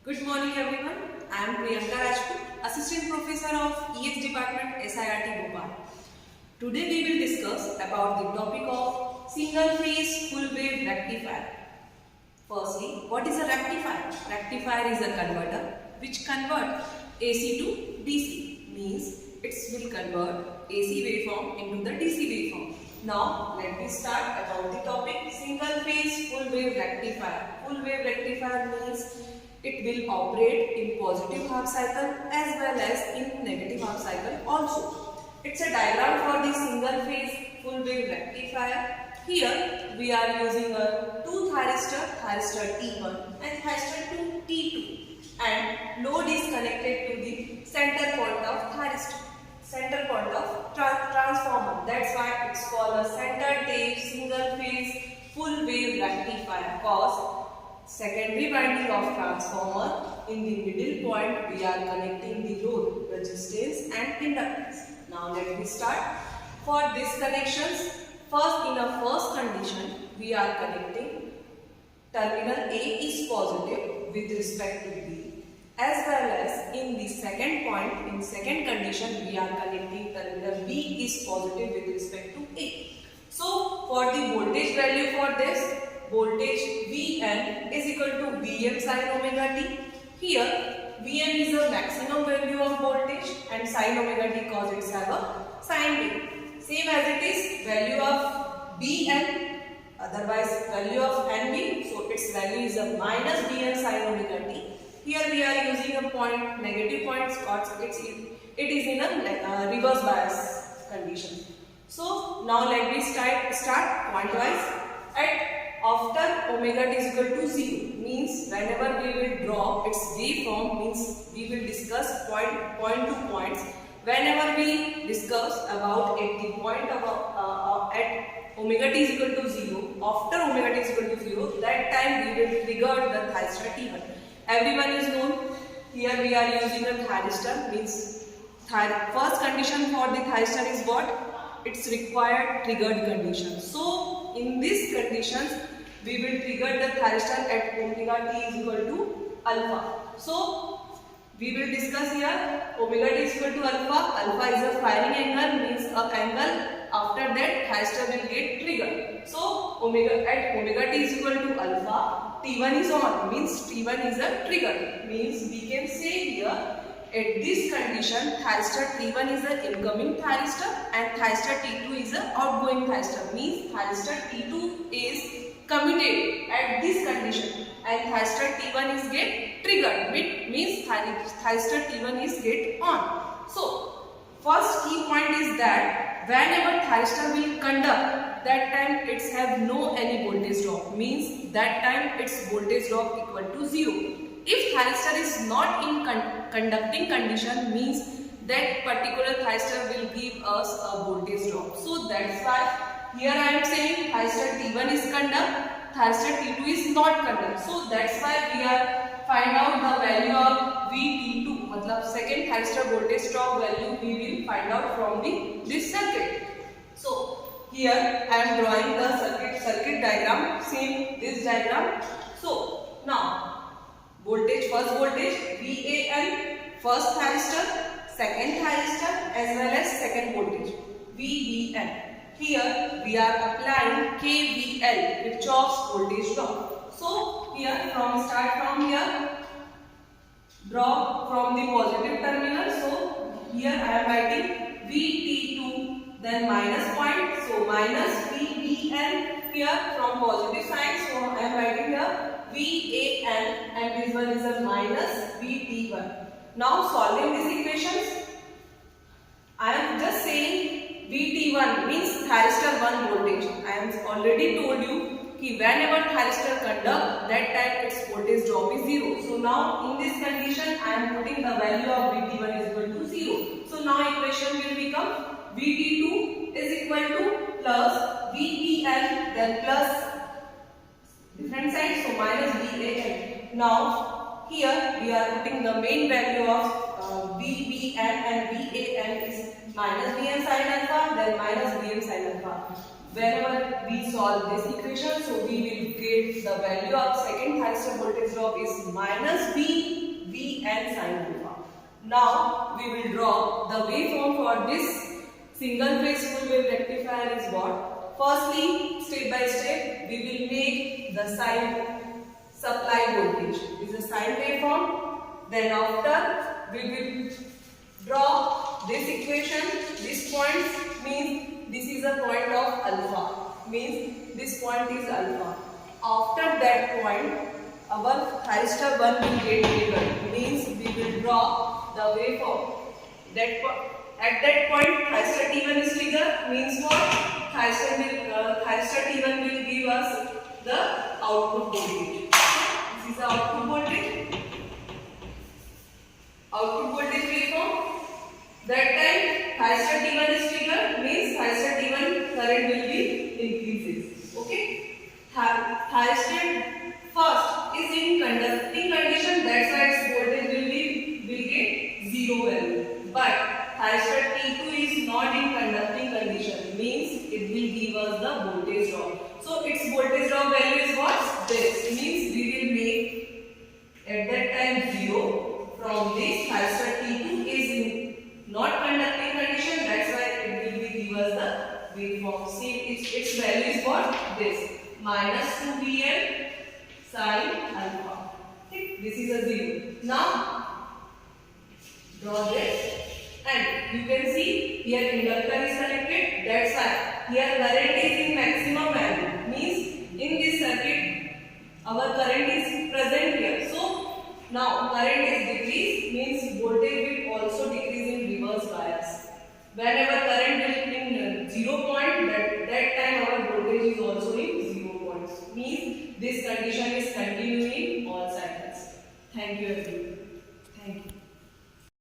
Good morning everyone. I am Priyanka Rajput, Assistant Professor of EX Department, SIRT Bhopal. Today we will discuss about the topic of single phase full wave rectifier. Firstly, what is a rectifier? Rectifier is a converter which converts AC to DC, means it will convert AC waveform into the DC waveform. Now let me start about the topic single phase full wave rectifier. Full wave rectifier means it will operate in positive half cycle as well as in negative half cycle also. It's a diagram for the single phase full wave rectifier. Here we are using a two thyristor T1 and thyristor 2 T2, and load is connected to the center point of transformer. That's why it's called a center tape single phase full wave rectifier, cause secondary winding of transformer, in the middle point we are connecting the load, resistance and inductance. Now let me start. For these connections, first in a first condition we are connecting terminal A is positive with respect to B, as well as in the second point, in second condition we are connecting terminal B is positive with respect to A. So for the voltage value for this, voltage Vn is equal to Vm sin omega t. Here Vn is the maximum value of voltage and sin omega t cause it's have a sine wave. Same as it is value of Bn, otherwise value of Nb, so its value is a minus Bn sin omega t. Here we are using a point, negative point, cause it is in a reverse bias condition. So now let me start pointwise. After omega t is equal to 0, means whenever we will draw its waveform, means we will discuss point to points. Whenever we discuss about at the point of at omega t is equal to 0, after omega t is equal to 0, that time we will trigger the thyristor T1. Everyone is known. Here we are using a thyristor, means first condition for the thyristor is what? It's required triggered condition. So in these conditions we will trigger the thyristor at omega t is equal to alpha. So we will discuss here omega t is equal to alpha. Alpha is a firing angle, means a angle after that thyristor will get triggered. So at omega t is equal to alpha, T1 is on, means T1 is a trigger. Means we can say here at this condition thyristor T1 is the incoming thyristor and thyristor T2 is the outgoing thyristor. Means thyristor T2 is committed at this condition and thyristor T1 is get triggered, means thyristor T1 is get on. So first key point is that whenever thyristor will conduct, that time it's have no any voltage drop, means that time its voltage drop equal to 0. If thyristor is not in conducting condition, means that particular thyristor will give us a voltage drop. So that's why here I am saying thyristor T1 is conduct, thyristor T2 is not conduct. So that's why we are find out the value of VT2, matlab second thyristor voltage drop value we will find out from this circuit. So here I am drawing the circuit diagram, same this diagram. So now voltage, first voltage VAN, first thyristor, second thyristor as well as second voltage VBN. Here we are applying KVL, Kirchhoff's voltage law. So here start from here, draw from the positive terminal. So here I am writing VT2, then minus point, so minus VBN here from positive sign. So I am writing here VAN and this one is a minus VT1. Now solving these equations, I am just saying VT1 means thyristor 1 voltage. I am already told you कि whenever thyristor conduct, that time its voltage drop is 0. So now in this condition I am putting the value of VT1 is equal to 0. So now equation will become VT2 is equal to plus VPN, then plus different side, so minus VAN. Now here we are putting the main value of VBN and VAN is minus Vn sin alpha, then minus Vn sin alpha. Whenever we solve this equation, so we will get the value of second thyristor voltage drop is minus V and sin alpha. Now we will draw the waveform for this single phase full wave rectifier is what? Firstly, step by step, we will make the sine supply voltage. This is a sine waveform. Then after, we will draw this equation. This point means this is a point of alpha. Means this point is alpha. After that point, our thyristor 1 will get triggered. Means we will draw the waveform. At that point, thyristor T1 is triggered. Means what? Thyristor T1 will give us the output voltage. This is the output voltage. Output voltage waveform. That time, thyristor T1 is triggered. Means thyristor T1 current will be increases. Okay. Thyristor first is in conducting condition. That's why its voltage will get zero value. But thyristor T2 is not in conducting condition, means it will give us the voltage drop. So its voltage drop value is what? This. Means we will make at that time 0. From this, thyristor T2 is in not conducting condition, that's why it will give us the waveform. See, its value is what? This. Minus 2Vm sin alpha. Okay. This is a 0. Now, draw this. And you can see here inductor is connected. That's why here current is in maximum value. Means in this circuit our current is present here. So now current is decreased. Means voltage will also decrease in reverse bias. Whenever current will in 0 point, that time our voltage is also in 0 points. Means this condition is continuing all cycles. Thank you everyone.